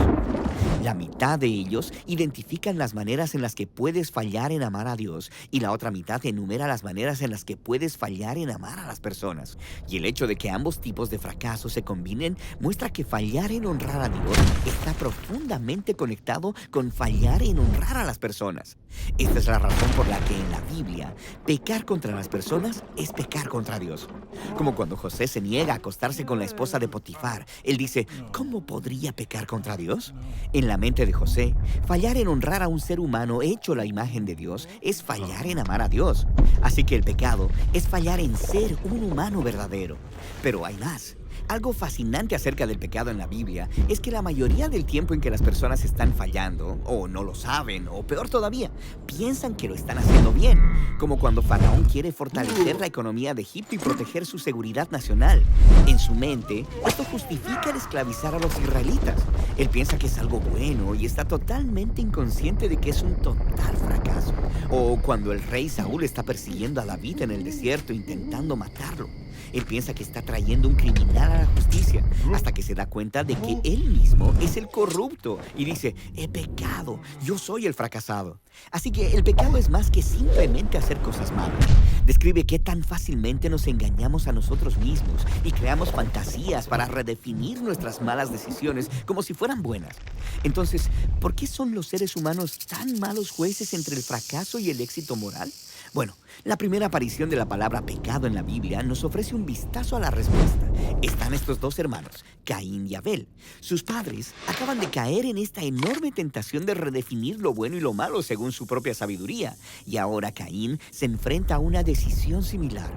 Speaker 8: La mitad de ellos identifican las maneras en las que puedes fallar en amar a Dios y la otra mitad enumera las maneras en las que puedes fallar en amar a las personas. Y el hecho de que ambos tipos de fracasos se combinen muestra que fallar en honrar a Dios está profundamente conectado con fallar en honrar a las personas. Esta es la razón por la que en la Biblia, pecar contra las personas es pecar contra Dios. Como cuando José se niega a acostarse con la esposa de Potifar, él dice, ¿cómo podría pecar contra Dios? En la mente de José, fallar en honrar a un ser humano hecho a la imagen de Dios es fallar en amar a Dios. Así que el pecado es fallar en ser un humano verdadero. Pero hay más. Algo fascinante acerca del pecado en la Biblia es que la mayoría del tiempo en que las personas están fallando, o no lo saben, o peor todavía, piensan que lo están haciendo bien, como cuando Faraón quiere fortalecer la economía de Egipto y proteger su seguridad nacional. En su mente, esto justifica el esclavizar a los israelitas. Él piensa que es algo bueno y está totalmente inconsciente de que es un total fracaso. O cuando el rey Saúl está persiguiendo a David en el desierto intentando matarlo. Él piensa que está trayendo un criminal a la justicia, hasta que se da cuenta de que él mismo es el corrupto y dice, he pecado, yo soy el fracasado. Así que el pecado es más que simplemente hacer cosas malas. Describe qué tan fácilmente nos engañamos a nosotros mismos y creamos fantasías para redefinir nuestras malas decisiones como si fueran buenas. Entonces, ¿por qué son los seres humanos tan malos jueces entre el fracaso y el éxito moral? Bueno, la primera aparición de la palabra pecado en la Biblia nos ofrece un vistazo a la respuesta. Están estos dos hermanos, Caín y Abel. Sus padres acaban de caer en esta enorme tentación de redefinir lo bueno y lo malo según su propia sabiduría. Y ahora Caín se enfrenta a una decisión similar.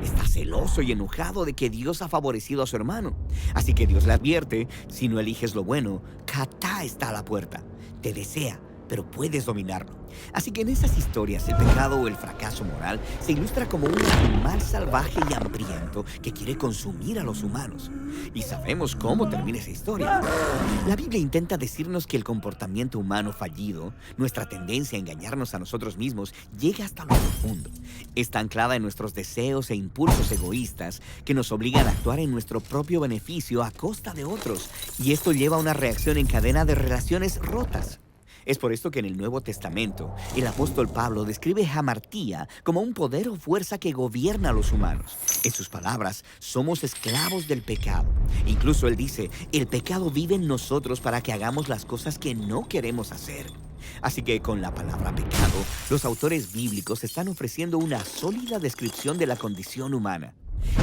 Speaker 8: Está celoso y enojado de que Dios ha favorecido a su hermano. Así que Dios le advierte: si no eliges lo bueno, Catá está a la puerta. Te desea, pero puedes dominarlo. Así que en esas historias, el pecado o el fracaso moral se ilustra como un animal salvaje y hambriento que quiere consumir a los humanos. Y sabemos cómo termina esa historia. La Biblia intenta decirnos que el comportamiento humano fallido, nuestra tendencia a engañarnos a nosotros mismos, llega hasta lo profundo. Está anclada en nuestros deseos e impulsos egoístas que nos obligan a actuar en nuestro propio beneficio a costa de otros. Y esto lleva a una reacción en cadena de relaciones rotas. Es por esto que en el Nuevo Testamento, el apóstol Pablo describe hamartía como un poder o fuerza que gobierna a los humanos. En sus palabras, somos esclavos del pecado. Incluso él dice: el pecado vive en nosotros para que hagamos las cosas que no queremos hacer. Así que con la palabra pecado, los autores bíblicos están ofreciendo una sólida descripción de la condición humana.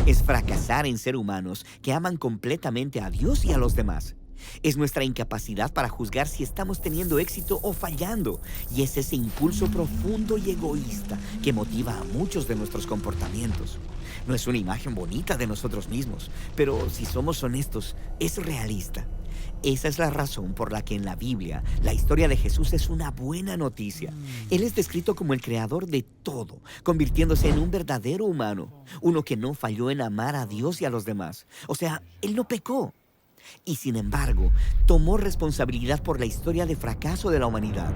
Speaker 8: Es fracasar en ser humanos que aman completamente a Dios y a los demás. Es nuestra incapacidad para juzgar si estamos teniendo éxito o fallando. Y es ese impulso profundo y egoísta que motiva a muchos de nuestros comportamientos. No es una imagen bonita de nosotros mismos, pero si somos honestos, es realista. Esa es la razón por la que en la Biblia la historia de Jesús es una buena noticia. Él es descrito como el creador de todo, convirtiéndose en un verdadero humano, uno que no falló en amar a Dios y a los demás. O sea, él no pecó. Y sin embargo, tomó responsabilidad por la historia de fracaso de la humanidad.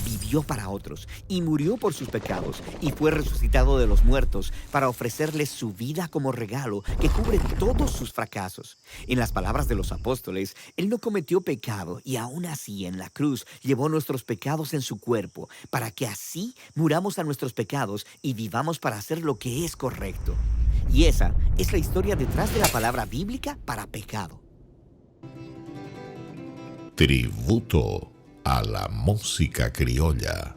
Speaker 8: Vivió para otros y murió por sus pecados y fue resucitado de los muertos para ofrecerles su vida como regalo que cubre todos sus fracasos. En las palabras de los apóstoles, Él no cometió pecado y aún así en la cruz llevó nuestros pecados en su cuerpo para que así muramos a nuestros pecados y vivamos para hacer lo que es correcto. Y esa es la historia detrás de la palabra bíblica para pecado.
Speaker 3: Tributo a la música criolla.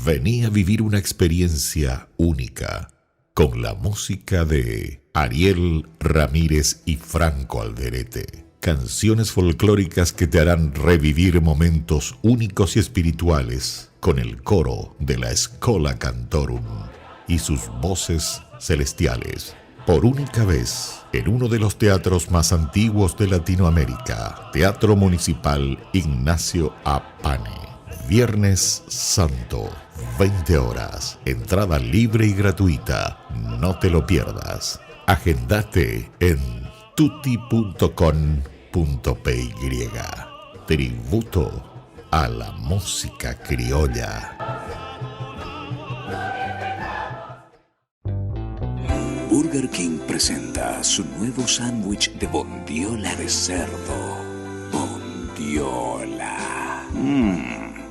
Speaker 3: Vení a vivir una experiencia única con la música de Ariel Ramírez y Franco Alderete. Canciones folclóricas que te harán revivir momentos únicos y espirituales con el coro de la Schola Cantorum y sus voces celestiales. Por única vez, en uno de los teatros más antiguos de Latinoamérica, Teatro Municipal Ignacio Apane. Viernes Santo, 20 horas. Entrada libre y gratuita. No te lo pierdas. Agendate en tuti.com.py. Tributo a la música criolla.
Speaker 9: Burger King presenta su nuevo sándwich de bondiola de cerdo. Bondiola.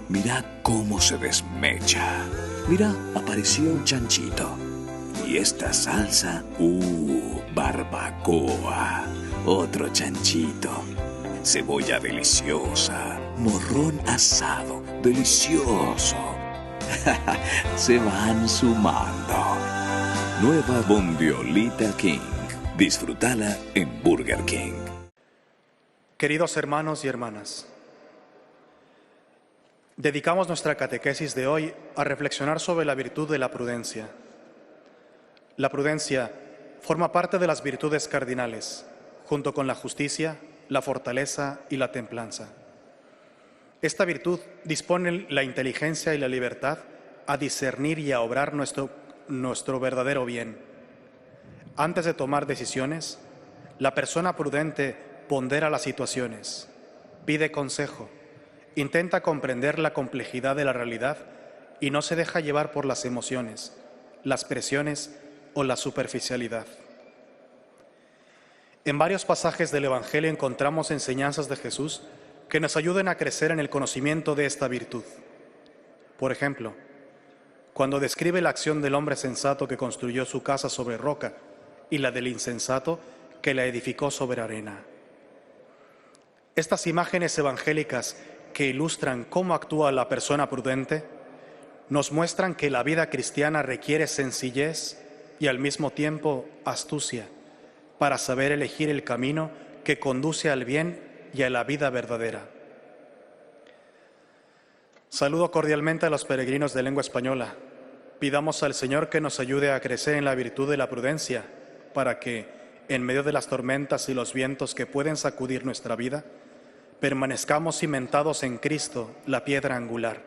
Speaker 9: Mira cómo se desmecha. Mira, apareció un chanchito. Y esta salsa, barbacoa. Otro chanchito. Cebolla deliciosa. Morrón asado, delicioso. Se van sumando. Nueva Bondiolita King. Disfrútala en Burger King.
Speaker 10: Queridos hermanos y hermanas, dedicamos nuestra catequesis de hoy a reflexionar sobre la virtud de la prudencia. La prudencia forma parte de las virtudes cardinales, junto con la justicia, la fortaleza y la templanza. Esta virtud dispone la inteligencia y la libertad a discernir y a obrar nuestro verdadero bien. Antes de tomar decisiones, la persona prudente pondera las situaciones, pide consejo, intenta comprender la complejidad de la realidad y no se deja llevar por las emociones, las presiones o la superficialidad. En varios pasajes del Evangelio encontramos enseñanzas de Jesús que nos ayuden a crecer en el conocimiento de esta virtud. Por ejemplo, cuando describe la acción del hombre sensato que construyó su casa sobre roca y la del insensato que la edificó sobre arena. Estas imágenes evangélicas que ilustran cómo actúa la persona prudente nos muestran que la vida cristiana requiere sencillez y al mismo tiempo astucia para saber elegir el camino que conduce al bien y a la vida verdadera. Saludo cordialmente a los peregrinos de lengua española. Pidamos al Señor que nos ayude a crecer en la virtud de la prudencia para que, en medio de las tormentas y los vientos que pueden sacudir nuestra vida, permanezcamos cimentados en Cristo, la piedra angular.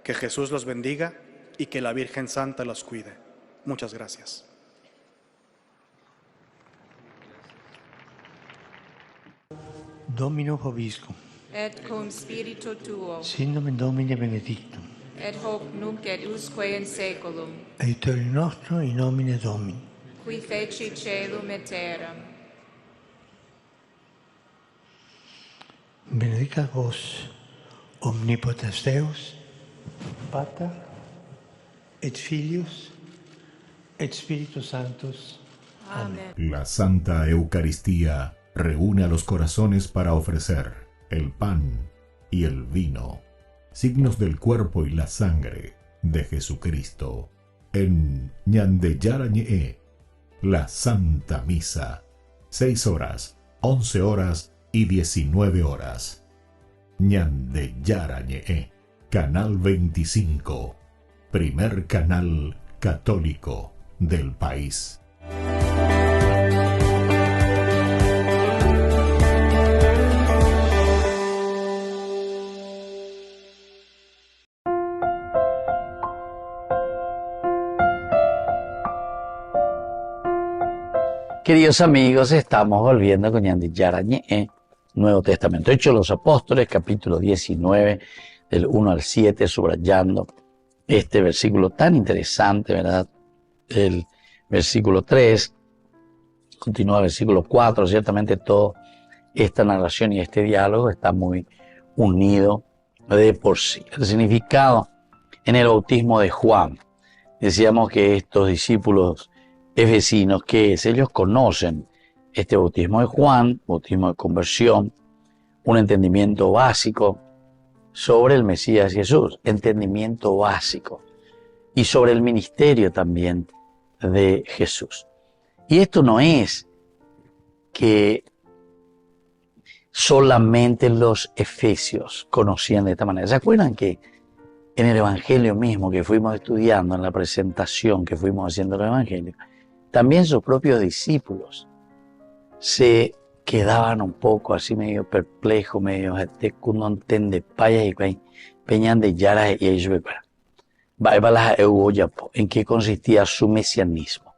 Speaker 10: Que Jesús los bendiga y que la Virgen Santa los cuide. Muchas gracias.
Speaker 11: Domino vobiscum.
Speaker 12: Et cum spiritu tuo.
Speaker 11: Sin nomen Domini benedictum.
Speaker 12: Et hoc nunc et usque in saeculum.
Speaker 11: Aiutorium nostrum in nomine Domini.
Speaker 12: Qui feci caelum et terram.
Speaker 11: Benedicat vos omnipotens Deus, Pater et Filius et Spiritus Sanctus.
Speaker 12: Amén.
Speaker 3: La Santa Eucaristía reúne a los corazones para ofrecer el pan y el vino, signos del cuerpo y la sangre de Jesucristo. En Ñandeyarañe, la Santa Misa, 6 horas, 11 horas y 19 horas. Ñandeyarañe, Canal 25, primer canal católico del país.
Speaker 1: Queridos amigos, estamos volviendo con Ñandeyarañe, Nuevo Testamento. Hechos de los Apóstoles, capítulo 19, del 1 al 7, subrayando este versículo tan interesante, ¿verdad? El versículo 3, continúa el versículo 4, ciertamente toda esta narración y este diálogo está muy unido de por sí. El significado en el bautismo de Juan. Decíamos que estos discípulos efesinos, que es, ellos conocen este bautismo de Juan, bautismo de conversión, un entendimiento básico sobre el Mesías Jesús, entendimiento básico, y sobre el ministerio también de Jesús. Y esto no es que solamente los efesios conocían de esta manera. ¿Se acuerdan que en el Evangelio mismo que fuimos estudiando, en la presentación que fuimos haciendo del Evangelio, también sus propios discípulos se quedaban un poco así medio perplejos, medio no entiende paya y peñan de yara y ellos en qué consistía su mesianismo,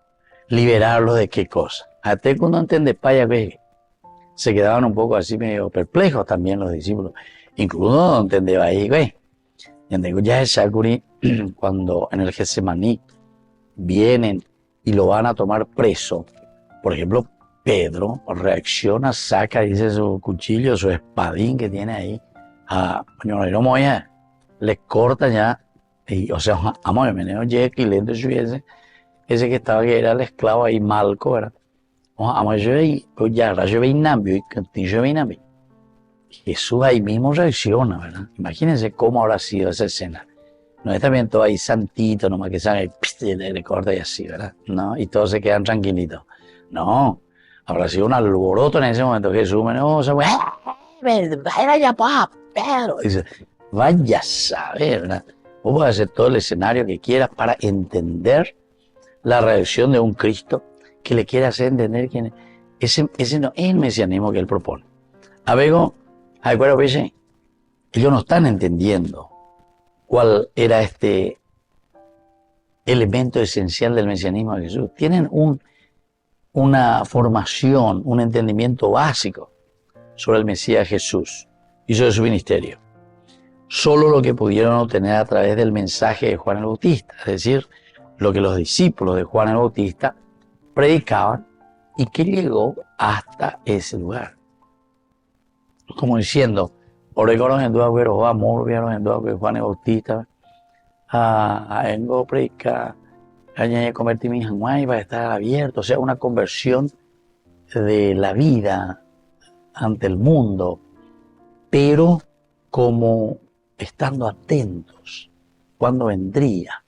Speaker 1: liberarlos de qué cosa. Hasta no entiende paya se quedaban un poco así medio perplejos también los discípulos, incluso no entendía ahí ya es cuando en el Getsemaní vienen y lo van a tomar preso. Por ejemplo, Pedro reacciona, saca, dice, su cuchillo, su espadín que tiene ahí. Le corta ya. Y, o sea, amo meneo Jack y lento ese que estaba, que era el esclavo ahí, Malco, ¿verdad? Amo ya, rayo veinambio y cantillo veinambio. Jesús ahí mismo reacciona, ¿verdad? Imagínense cómo habrá sido esa escena. No es también todo ahí santito, nomás que sale, le corta y así, ¿verdad? ¿No? Y todos se quedan tranquilitos. No, habrá sido un alboroto en ese momento. Jesús me era ya Pedro. Dice, vaya a saber, ¿verdad? Vos podés hacer todo el escenario que quieras para entender la reacción de un Cristo que le quiere hacer entender quién es. Ese no es el mesianismo que él propone. A veces, ellos no están entendiendo cuál era este elemento esencial del mesianismo de Jesús. Tienen una formación, un entendimiento básico sobre el Mesías Jesús y sobre su ministerio. Solo lo que pudieron obtener a través del mensaje de Juan el Bautista, es decir, lo que los discípulos de Juan el Bautista predicaban y que llegó hasta ese lugar. Como diciendo, Juan el Bautista, vengo a predicar, convertir mi Hanway va a estar abierto, o sea, una conversión de la vida ante el mundo, pero como estando atentos cuándo vendría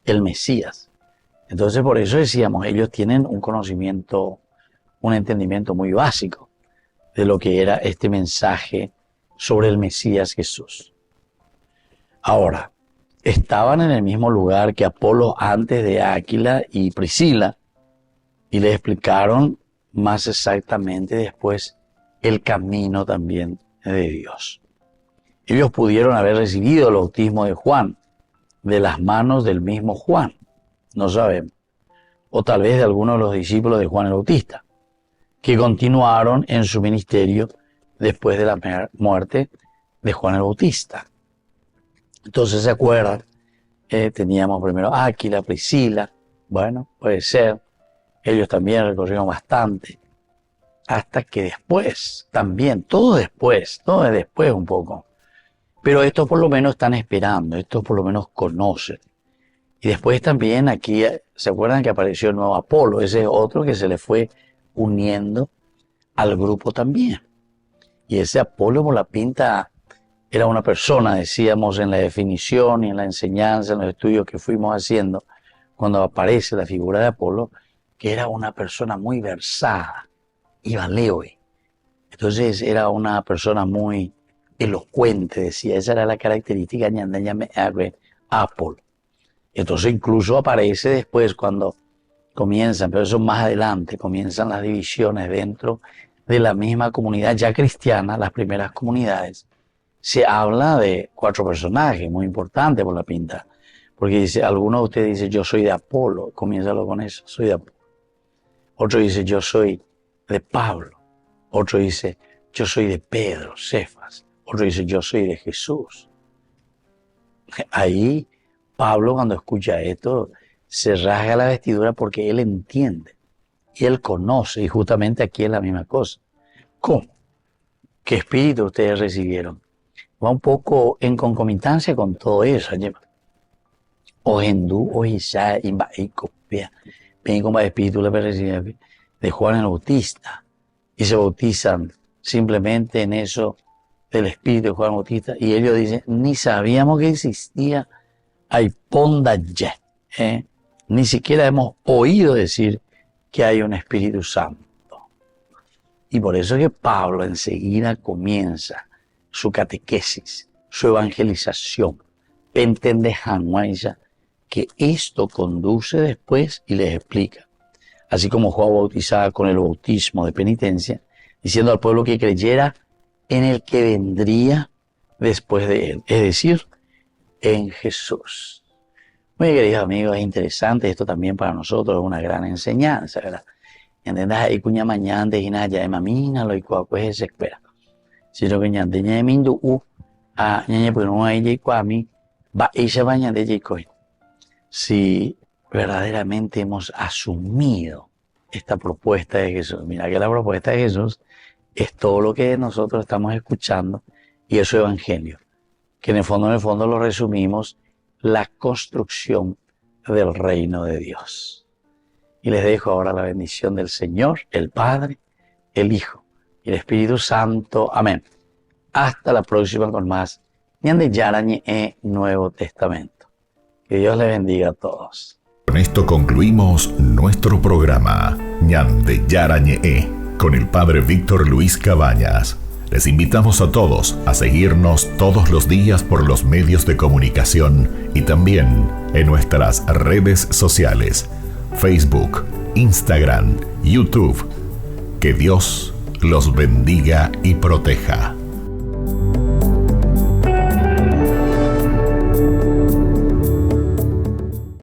Speaker 1: el Mesías. Entonces por eso decíamos, ellos tienen un conocimiento, un entendimiento muy básico de lo que era este mensaje sobre el Mesías Jesús. Ahora, estaban en el mismo lugar que Apolo antes de Áquila y Priscila y les explicaron más exactamente después el camino también de Dios. Ellos pudieron haber recibido el bautismo de Juan, de las manos del mismo Juan, no sabemos, o tal vez de algunos de los discípulos de Juan el Bautista, que continuaron en su ministerio después de la muerte de Juan el Bautista. Entonces, ¿se acuerdan? Teníamos primero Áquila, Priscila, bueno, puede ser, ellos también recorrieron bastante, hasta que después, también, todo es después un poco, pero estos por lo menos están esperando, estos por lo menos conocen. Y después también aquí, ¿se acuerdan que apareció el nuevo Apolo? Ese es otro que se le fue uniendo al grupo también. Y ese Apolo por la pinta era una persona, decíamos en la definición y en la enseñanza, en los estudios que fuimos haciendo, cuando aparece la figura de Apolo, que era una persona muy versada, Ibaleoe. Entonces era una persona muy elocuente, decía, esa era la característica de Apolo. Entonces incluso aparece después cuando comienzan, pero eso más adelante, comienzan las divisiones dentro de la misma comunidad ya cristiana, las primeras comunidades. Se habla de 4 personajes muy importantes por la pinta, porque dice, alguno de ustedes dice, yo soy de Apolo, comiénzalo con eso, soy de Apolo. Otro dice, yo soy de Pablo. Otro dice, yo soy de Pedro, Cefas. Otro dice, yo soy de Jesús. Ahí Pablo, cuando escucha esto, se rasga la vestidura porque él entiende y él conoce, y justamente aquí es la misma cosa. ¿Cómo? ¿Qué espíritu ustedes recibieron? Va un poco en concomitancia con todo eso. O hindú, o isá, ven como espíritu de Juan el Bautista y se bautizan simplemente en eso del espíritu de Juan el Bautista, y ellos dicen, ni sabíamos que existía Aipondaye, ni siquiera hemos oído decir que hay un Espíritu Santo. Y por eso es que Pablo enseguida comienza su catequesis, su evangelización, que esto conduce después y les explica. Así como Juan bautizaba con el bautismo de penitencia, diciendo al pueblo que creyera en el que vendría después de él, es decir, en Jesús. Muy queridos amigos, es interesante esto también para nosotros, es una gran enseñanza, ¿verdad? ¿Entendés? Ahí cuña mañana de ya de mamina lo y pues se espera. Si lo que ya de ña mindu a ña pues no hay a mí va y se baña de Jacob. Si verdaderamente hemos asumido esta propuesta de Jesús, mira que la propuesta de Jesús es todo lo que nosotros estamos escuchando y es su evangelio, que en el fondo lo resumimos, la construcción del reino de Dios. Y les dejo ahora la bendición del Señor, el Padre, el Hijo y el Espíritu Santo. Amén. Hasta la próxima con más Ñande Yarañe Nuevo Testamento. Que Dios les bendiga a todos.
Speaker 3: Con esto concluimos nuestro programa Ñande Yarañe con el Padre Víctor Luis Cabañas. Les invitamos a todos a seguirnos todos los días por los medios de comunicación y también en nuestras redes sociales, Facebook, Instagram, YouTube. Que Dios los bendiga y proteja.